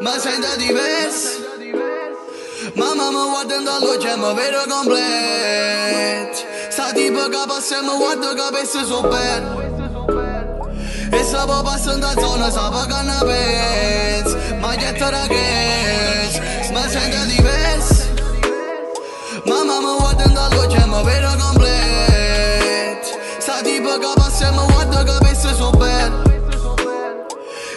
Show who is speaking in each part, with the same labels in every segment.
Speaker 1: Ma sento diverso. Mamma mi guarda in luce e mi vedo completo. Sta tipo che passa e mi guarda che penso so bene. E se poi passa in zona sape che ne penso. Ma che te ragazzi, ma sento diverso. Mamma mi guarda in luce e mi vedo completo. Sta tipo che passa e mi guarda che penso so bene.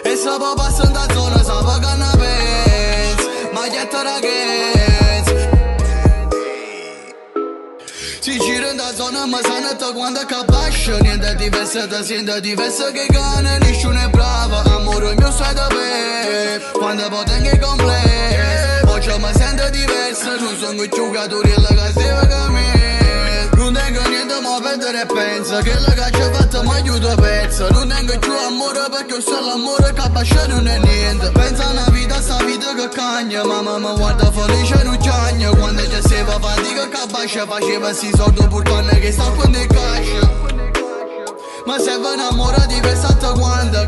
Speaker 1: E se poi passa in zona sape che ne penso. Ma che te ragazzi. Si gira in da zona ma sanno quando capisce. Niente diverso da sento diverso che cane. Nessuno è bravo, amore mio sai dove. Quando poi tengo completo. Oggi mi sento diverso. Non sono giocatori alla casa che me. Non tengo niente ma perdere penso. Che la caccia fatta mi aiuta pezzo. Non tengo più amore perché so l'amore capace non è niente. Pensa a una vita, sta vita che cagna. Mamma mi guarda felice non ciagna. Quando c'è seva fatica capace faceva si soldi portando che sta quando è cascia. Ma serve un amore diverso da quando.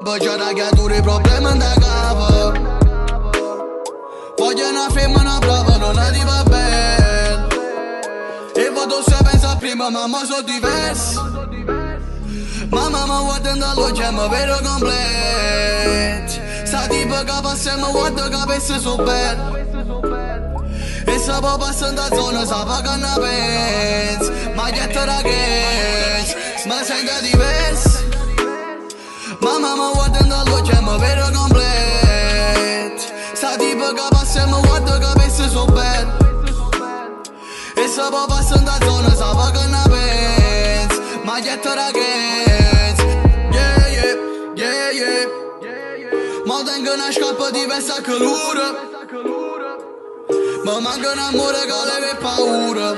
Speaker 1: Poi c'è la creatura i problemi da capo. Voglio una femmina brava non arriva bene. E vado se pensa prima mamma sono diverso. Mamma mi guarda in luce e mi vedo completo. Sta tipo che passa e mi guarda che penso so bene. E se poi passa in zona sape che ne penso. Ma che te ragazzi, ma sento diverso. Mamma mi guarda in luce e mi vedo completo. Sta tipo che passa e mi guarda che penso so bene. E se poi passa in zona sape che ne penso. Ma che te ragazzi. Yeah, yeah, yeah, yeah. Ma tengo una scarpa diversa che loro. Ma manca un amore che leve paura.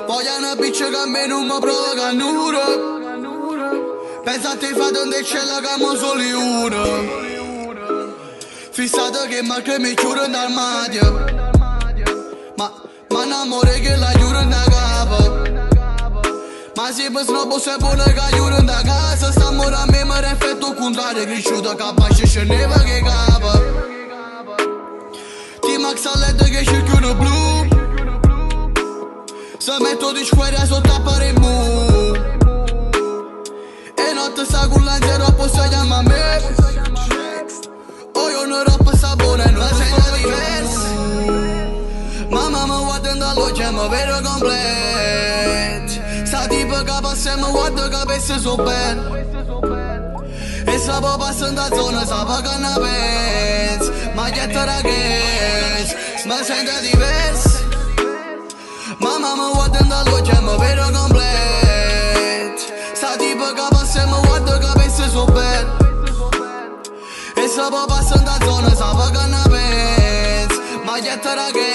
Speaker 1: Voglio una bitch che a me non mi provoca nulla. Pensate fate un cielo che mo soli uno. Fissato che manca mi chiudo in armadio. Ma un amore che la chiudo in capo. Ma se per snobbo se buono che chiudo in casa. Sta amore a me mi rifletto contrario. Cresciuto capace scendeva che capo. Max a letto che cercano blu. Se metto di squadra sotto a pare mu. E notte sta con l'angelo posso chiamare me. Oh io non rompo sapone non sento diverso. Mamma mi guarda in luce e mi vedo completo. Sta tipo che passa e mi guarda che penso so bene. E se poi passa in zona sape che ne penso. Ma che te ragazzi, ma sento diverso. Mamma mi guarda in luce e mi vedo completo. Sta tipo che passa e mi guarda che penso so bene. E se poi passa in zona sape che ne penso. Ma che te ragazzi.